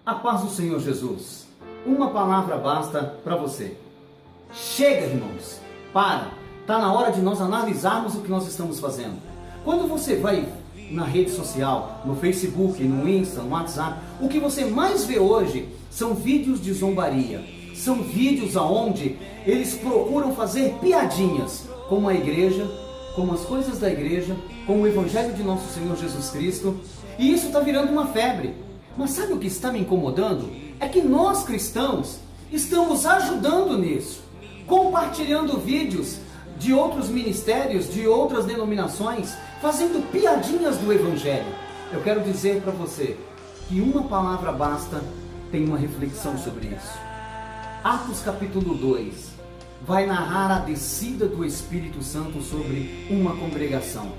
A paz do Senhor Jesus. Uma palavra basta para você. Chega, irmãos. Está na hora de nós analisarmos o que nós estamos fazendo. Quando você vai na rede social, no Facebook, no Insta, no WhatsApp, o que você mais vê hoje são vídeos de zombaria. São vídeos onde eles procuram fazer piadinhas com a igreja, com as coisas da igreja, com o Evangelho de nosso Senhor Jesus Cristo. E isso está virando uma febre. Mas sabe o que está me incomodando? É que nós cristãos estamos ajudando nisso, compartilhando vídeos de outros ministérios, de outras denominações, fazendo piadinhas do Evangelho. Eu quero dizer para você que uma palavra basta, tem uma reflexão sobre isso. Atos capítulo 2 vai narrar a descida do Espírito Santo sobre uma congregação.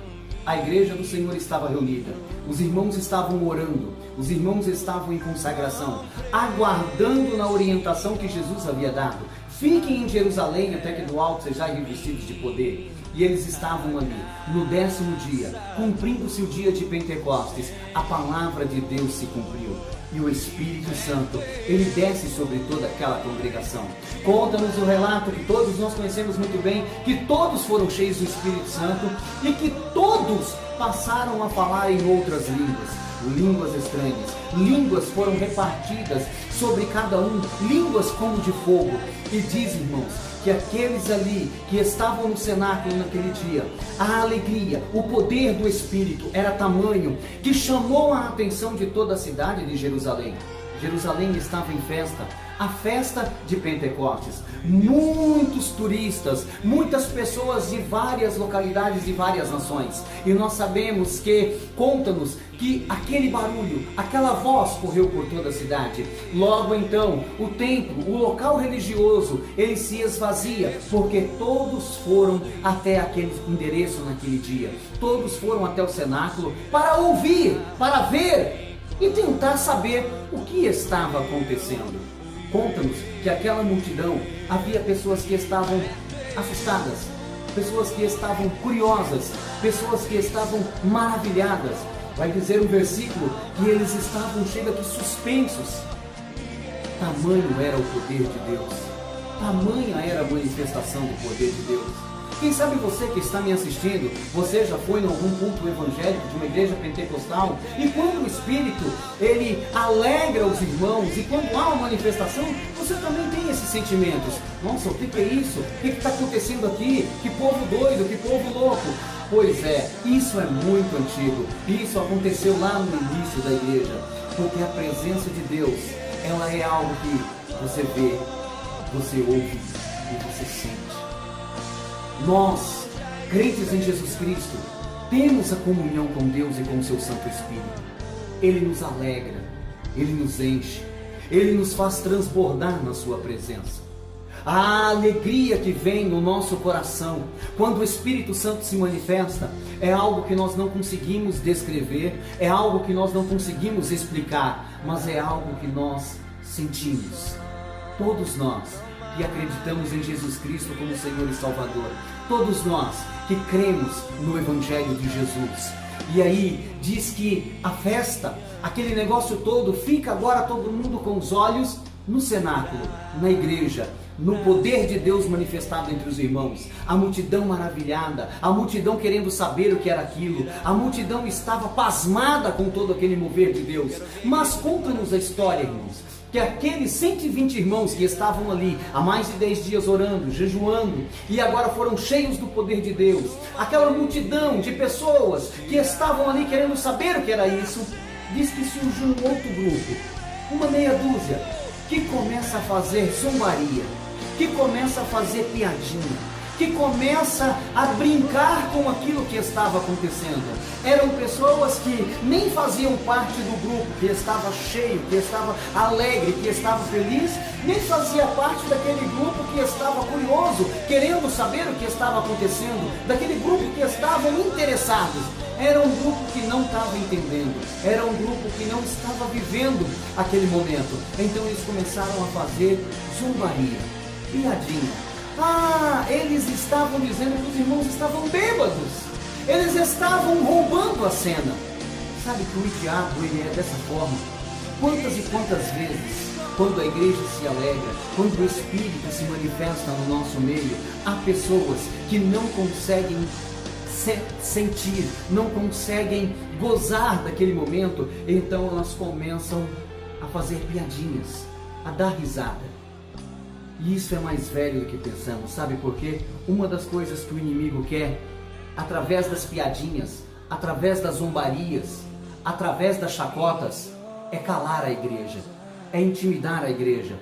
A igreja do Senhor estava reunida, os irmãos estavam orando, os irmãos estavam em consagração, aguardando na orientação que Jesus havia dado. Fiquem em Jerusalém até que do alto sejais revestidos de poder. E eles estavam ali, no 10º dia, cumprindo-se o dia de Pentecostes, a palavra de Deus se cumpriu. E o Espírito Santo, ele desce sobre toda aquela congregação. Conta-nos o relato que todos nós conhecemos muito bem, que todos foram cheios do Espírito Santo e que todos passaram a falar em outras línguas estranhas. Línguas foram repartidas sobre cada um, línguas como de fogo. E diz, irmãos, que aqueles ali que estavam no cenáculo naquele dia, a alegria, o poder do Espírito era tamanho que chamou a atenção de toda a cidade de Jerusalém. Jerusalém estava em festa, a festa de Pentecostes. Muitos turistas, muitas pessoas de várias localidades, de várias nações. E nós sabemos que, conta-nos, que aquele barulho, aquela voz correu por toda a cidade. Logo então, o templo, o local religioso, ele se esvazia, porque todos foram até aquele endereço naquele dia. Todos foram até o cenáculo para ouvir, para ver e tentar saber o que estava acontecendo. Conta-nos que aquela multidão, havia pessoas que estavam assustadas, pessoas que estavam curiosas, pessoas que estavam maravilhadas. Vai dizer o versículo que eles estavam cheios de suspensos. Tamanho era o poder de Deus, tamanha era a manifestação do poder de Deus. Quem sabe você que está me assistindo, você já foi em algum culto evangélico de uma igreja pentecostal, e quando o Espírito, ele alegra os irmãos, e quando há uma manifestação, você também tem esses sentimentos. Nossa, o que é isso? O que está acontecendo aqui? Que povo doido, que povo louco. Pois é, isso é muito antigo, isso aconteceu lá no início da igreja, porque a presença de Deus, ela é algo que você vê, você ouve e você sente. Nós, crentes em Jesus Cristo, temos a comunhão com Deus e com o seu Santo Espírito. Ele nos alegra, ele nos enche, ele nos faz transbordar na sua presença. A alegria que vem no nosso coração quando o Espírito Santo se manifesta é algo que nós não conseguimos descrever, é algo que nós não conseguimos explicar, mas é algo que nós sentimos. Todos nós que acreditamos em Jesus Cristo como Senhor e Salvador, todos nós que cremos no Evangelho de Jesus. E aí diz que a festa, aquele negócio todo, fica agora todo mundo com os olhos no cenáculo, na igreja, no poder de Deus manifestado entre os irmãos. A multidão maravilhada, a multidão querendo saber o que era aquilo, a multidão estava pasmada com todo aquele mover de Deus. Mas conta-nos a história, irmãos, que aqueles 120 irmãos que estavam ali há mais de 10 dias orando, jejuando, e agora foram cheios do poder de Deus, aquela multidão de pessoas que estavam ali querendo saber o que era isso, diz que surgiu um outro grupo, uma meia dúzia, que começa a fazer zombaria, que começa a fazer piadinha, que começa a brincar com aquilo que estava acontecendo. Eram pessoas que nem faziam parte do grupo, que estava cheio, que estava alegre, que estava feliz, nem fazia parte daquele grupo que estava curioso, querendo saber o que estava acontecendo, daquele grupo que estavam interessados. Era um grupo que não estava entendendo, era um grupo que não estava vivendo aquele momento. Então eles começaram a fazer zombaria, piadinha. Eles estavam dizendo que os irmãos estavam bêbados, eles estavam roubando a cena. Sabe que o diabo, ele é dessa forma. Quantas e quantas vezes, quando a igreja se alegra, quando o Espírito se manifesta no nosso meio, há pessoas que não conseguem sentir, não conseguem gozar daquele momento, então elas começam a fazer piadinhas, a dar risada. E isso é mais velho do que pensamos, sabe por quê? Uma das coisas que o inimigo quer, através das piadinhas, através das zombarias, através das chacotas, é calar a igreja, é intimidar a igreja.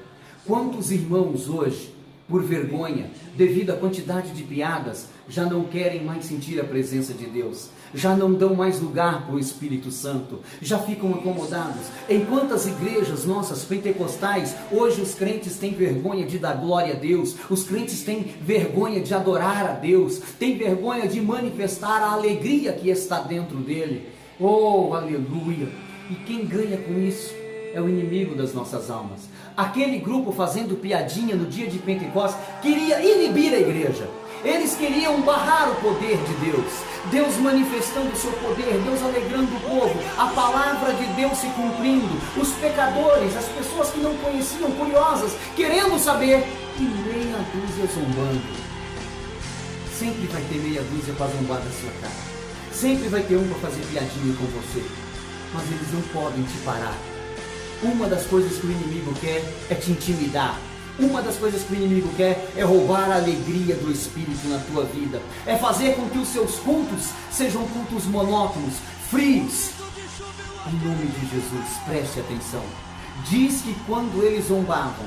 Quantos irmãos hoje, por vergonha, devido à quantidade de piadas, já não querem mais sentir a presença de Deus, já não dão mais lugar para o Espírito Santo, já ficam acomodados. Em quantas igrejas nossas pentecostais, hoje os crentes têm vergonha de dar glória a Deus, os crentes têm vergonha de adorar a Deus, têm vergonha de manifestar a alegria que está dentro dele. Oh, aleluia! E quem ganha com isso é o inimigo das nossas almas. Aquele grupo fazendo piadinha no dia de Pentecostes queria inibir a igreja. Eles queriam barrar o poder de Deus. Deus manifestando o seu poder, Deus alegrando o povo, a palavra de Deus se cumprindo, os pecadores, as pessoas que não conheciam, curiosas, querendo saber, e meia dúzia zombando. Sempre vai ter meia dúzia para zombar da sua cara. Sempre vai ter um para fazer piadinha com você. Mas eles não podem te parar. Uma das coisas que o inimigo quer é te intimidar. Uma das coisas que o inimigo quer é roubar a alegria do Espírito na tua vida. É fazer com que os seus cultos sejam cultos monótonos, frios. Em nome de Jesus, preste atenção. Diz que quando eles zombavam,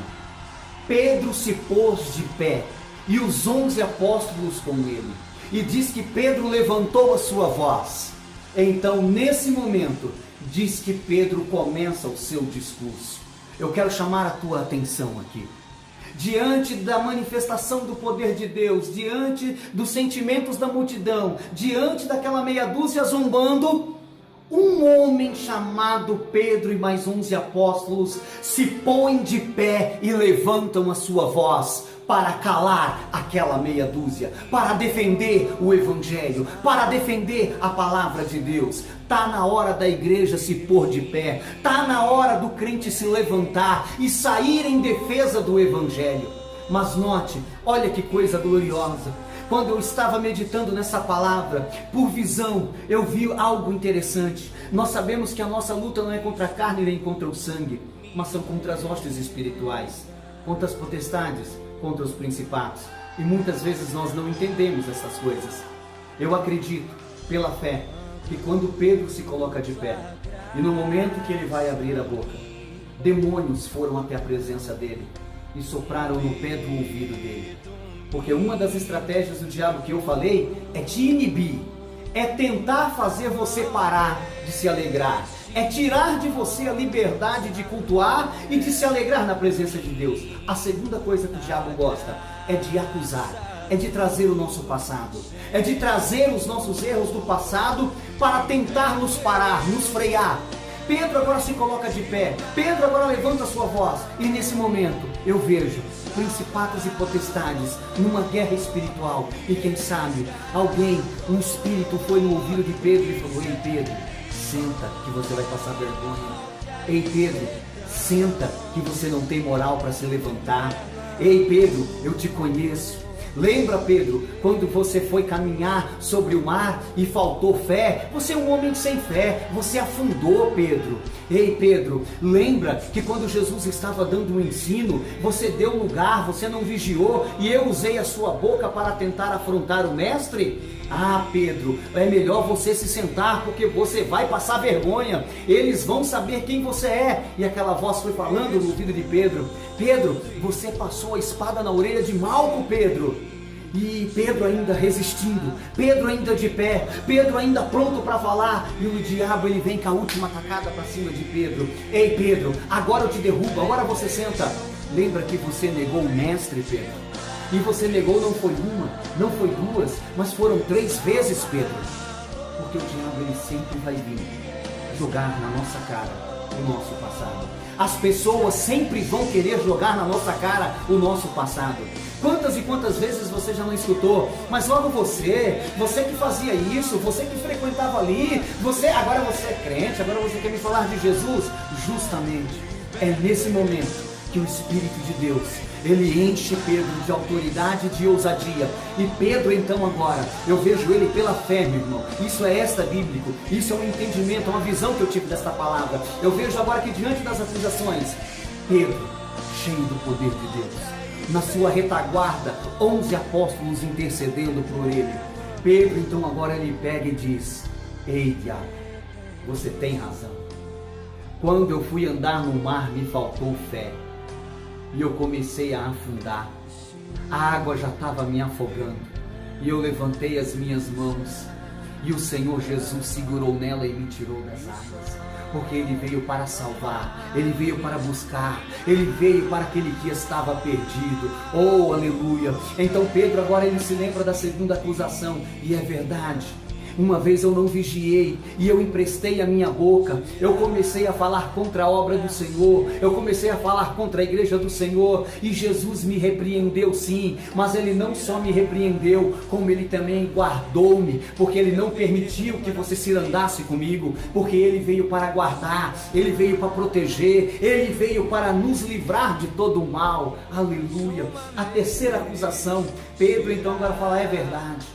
Pedro se pôs de pé e os 11 apóstolos com ele. E diz que Pedro levantou a sua voz. Então, nesse momento, diz que Pedro começa o seu discurso. Eu quero chamar a tua atenção aqui. Diante da manifestação do poder de Deus, diante dos sentimentos da multidão, diante daquela meia dúzia zombando, um homem chamado Pedro e mais 11 apóstolos se põem de pé e levantam a sua voz para calar aquela meia dúzia, para defender o Evangelho, para defender a palavra de Deus. Está na hora da igreja se pôr de pé, está na hora do crente se levantar e sair em defesa do Evangelho. Mas note, olha que coisa gloriosa. Quando eu estava meditando nessa palavra, por visão, eu vi algo interessante. Nós sabemos que a nossa luta não é contra a carne nem contra o sangue, mas são contra as hostes espirituais, contra as potestades, contra os principados. E muitas vezes nós não entendemos essas coisas. Eu acredito, pela fé, que quando Pedro se coloca de pé, e no momento que ele vai abrir a boca, demônios foram até a presença dele e sopraram no pé do ouvido dele. Porque uma das estratégias do diabo que eu falei é te inibir, é tentar fazer você parar de se alegrar, é tirar de você a liberdade de cultuar e de se alegrar na presença de Deus. A segunda coisa que o diabo gosta é de acusar, é de trazer o nosso passado, é de trazer os nossos erros do passado para tentar nos parar, nos frear. Pedro agora se coloca de pé, Pedro agora levanta a sua voz, e nesse momento eu vejo principados e potestades numa guerra espiritual, e quem sabe alguém, um espírito foi no ouvido de Pedro e falou: ei Pedro, senta que você vai passar vergonha. Ei Pedro, senta que você não tem moral para se levantar. Ei Pedro, eu te conheço. Lembra, Pedro, quando você foi caminhar sobre o mar e faltou fé? Você é um homem sem fé, você afundou, Pedro. Ei, Pedro, lembra que quando Jesus estava dando um ensino, você deu lugar, você não vigiou e eu usei a sua boca para tentar afrontar o mestre? Ah, Pedro, é melhor você se sentar porque você vai passar vergonha. Eles vão saber quem você é. E aquela voz foi falando no ouvido de Pedro: Pedro, você passou a espada na orelha de Malco, Pedro. E Pedro ainda resistindo, Pedro ainda de pé, Pedro ainda pronto para falar, e o diabo ele vem com a última tacada para cima de Pedro. Ei Pedro, agora eu te derrubo, agora você senta. Lembra que você negou o mestre, Pedro? E você negou não foi uma, não foi duas, mas foram 3 vezes, Pedro. Porque o diabo ele sempre vai vir jogar na nossa cara o nosso passado. As pessoas sempre vão querer jogar na nossa cara o nosso passado. Quantas e quantas vezes você já não escutou? Mas logo você que fazia isso, você que frequentava ali, agora você é crente, agora você quer me falar de Jesus? Justamente, é nesse momento que o Espírito de Deus, ele enche Pedro de autoridade e de ousadia. E Pedro então agora, eu vejo ele pela fé, meu irmão. Isso é extra bíblico, isso é um entendimento, é uma visão que eu tive desta palavra. Eu vejo agora que diante das acusações, Pedro, cheio do poder de Deus, na sua retaguarda, 11 apóstolos intercedendo por ele. Pedro então agora ele pega e diz: ei, diabo, você tem razão. Quando eu fui andar no mar me faltou fé, e eu comecei a afundar. A água já estava me afogando, e eu levantei as minhas mãos, e o Senhor Jesus segurou nela e me tirou das águas. Porque Ele veio para salvar, Ele veio para buscar, Ele veio para aquele que estava perdido. Oh, aleluia! Então Pedro agora ele se lembra da segunda acusação, e é verdade. Uma vez eu não vigiei e eu emprestei a minha boca, eu comecei a falar contra a obra do Senhor, eu comecei a falar contra a igreja do Senhor, e Jesus me repreendeu sim, mas Ele não só me repreendeu, como Ele também guardou-me, porque Ele não permitiu que você se andasse comigo, porque Ele veio para guardar, Ele veio para proteger, Ele veio para nos livrar de todo o mal. Aleluia! A terceira acusação, Pedro então agora fala: é verdade,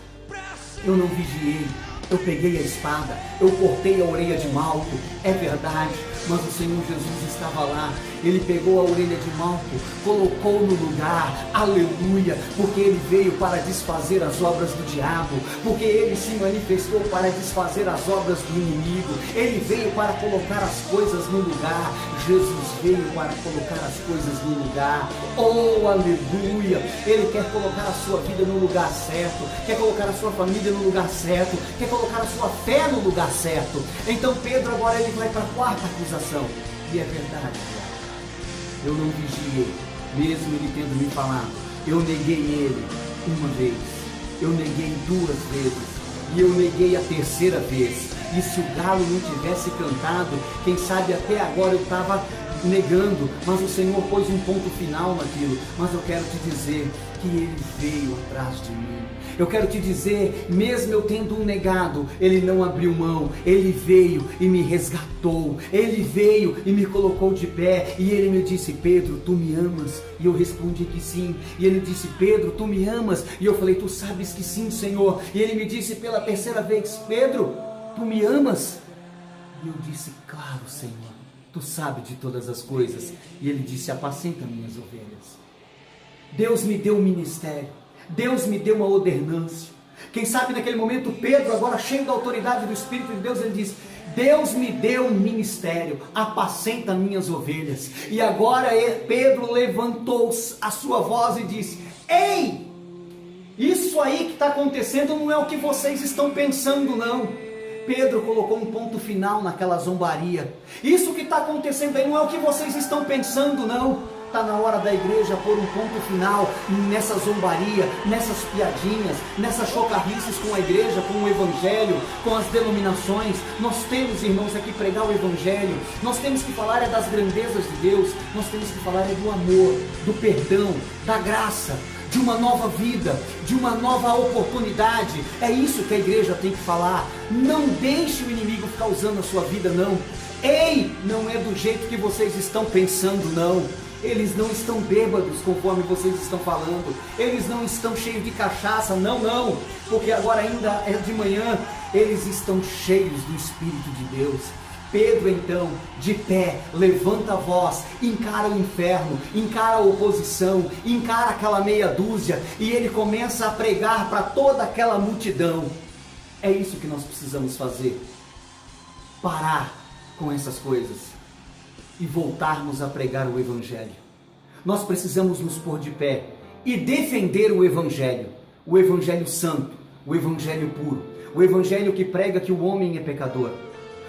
eu não vigiei, eu peguei a espada, eu cortei a orelha de Malco, é verdade, mas o Senhor Jesus estava lá. Ele pegou a orelha de Malco, colocou no lugar, aleluia, porque Ele veio para desfazer as obras do diabo, porque Ele se manifestou para desfazer as obras do inimigo, Ele veio para colocar as coisas no lugar. Jesus veio para colocar as coisas no lugar. Oh, aleluia! Ele quer colocar a sua vida no lugar certo, quer colocar a sua família no lugar certo, quer colocar a sua fé no lugar certo. Então Pedro agora ele vai para a quarta acusação, e é verdade, eu não vigiei, mesmo ele tendo me falado. Eu neguei Ele uma vez, eu neguei 2 vezes, e eu neguei a terceira vez. E se o galo não tivesse cantado, quem sabe até agora eu estava negando, mas o Senhor pôs um ponto final naquilo. Mas eu quero te dizer que Ele veio atrás de mim. Eu quero te dizer, mesmo eu tendo negado, Ele não abriu mão, Ele veio e me resgatou, Ele veio e me colocou de pé, e Ele me disse: Pedro, tu me amas? E eu respondi que sim. E Ele disse: Pedro, tu me amas? E eu falei: tu sabes que sim, Senhor. E Ele me disse pela terceira vez: Pedro, tu me amas? E eu disse: claro, Senhor, tu sabes de todas as coisas. E Ele disse: apacenta minhas ovelhas. Deus me deu um ministério, Deus me deu uma ordenância. Quem sabe naquele momento Pedro, agora cheio da autoridade do Espírito de Deus, ele diz: Deus me deu um ministério, apacenta minhas ovelhas. E agora Pedro levantou a sua voz e disse: ei, isso aí que está acontecendo não é o que vocês estão pensando, não. Pedro colocou um ponto final naquela zombaria. Isso que está acontecendo aí não é o que vocês estão pensando, não. Está na hora da igreja pôr um ponto final nessa zombaria, nessas piadinhas, nessas chocarrices com a igreja, com o evangelho, com as denominações. Nós temos, irmãos, aqui pregar o evangelho. Nós temos que falar das grandezas de Deus. Nós temos que falar do amor, do perdão, da graça, de uma nova vida, de uma nova oportunidade. É isso que a igreja tem que falar. Não deixe o inimigo ficar usando a sua vida, não. Ei, não é do jeito que vocês estão pensando, não. Eles não estão bêbados conforme vocês estão falando. Eles não estão cheios de cachaça, não. Porque agora ainda é de manhã. Eles estão cheios do Espírito de Deus. Pedro então, de pé, levanta a voz, encara o inferno, encara a oposição, encara aquela meia dúzia, e ele começa a pregar para toda aquela multidão. É isso que nós precisamos fazer. Parar com essas coisas e voltarmos a pregar o Evangelho. Nós precisamos nos pôr de pé e defender o Evangelho santo, o Evangelho puro, o Evangelho que prega que o homem é pecador,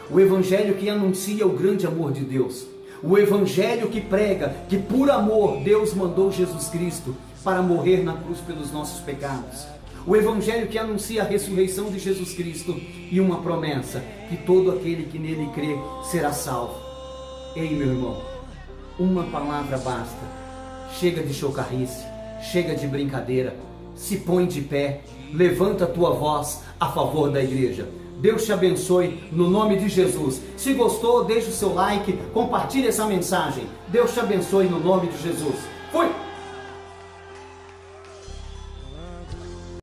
o Evangelho que anuncia o grande amor de Deus, o Evangelho que prega que por amor Deus mandou Jesus Cristo para morrer na cruz pelos nossos pecados, o Evangelho que anuncia a ressurreição de Jesus Cristo e uma promessa, que todo aquele que nele crê será salvo. Ei, meu irmão, Uma palavra basta. Chega de chocarrice, chega de brincadeira. Se põe de pé, levanta a tua voz a favor da igreja. Deus te abençoe no nome de Jesus. Se gostou, deixe o seu like, compartilhe essa mensagem. Deus te abençoe no nome de Jesus.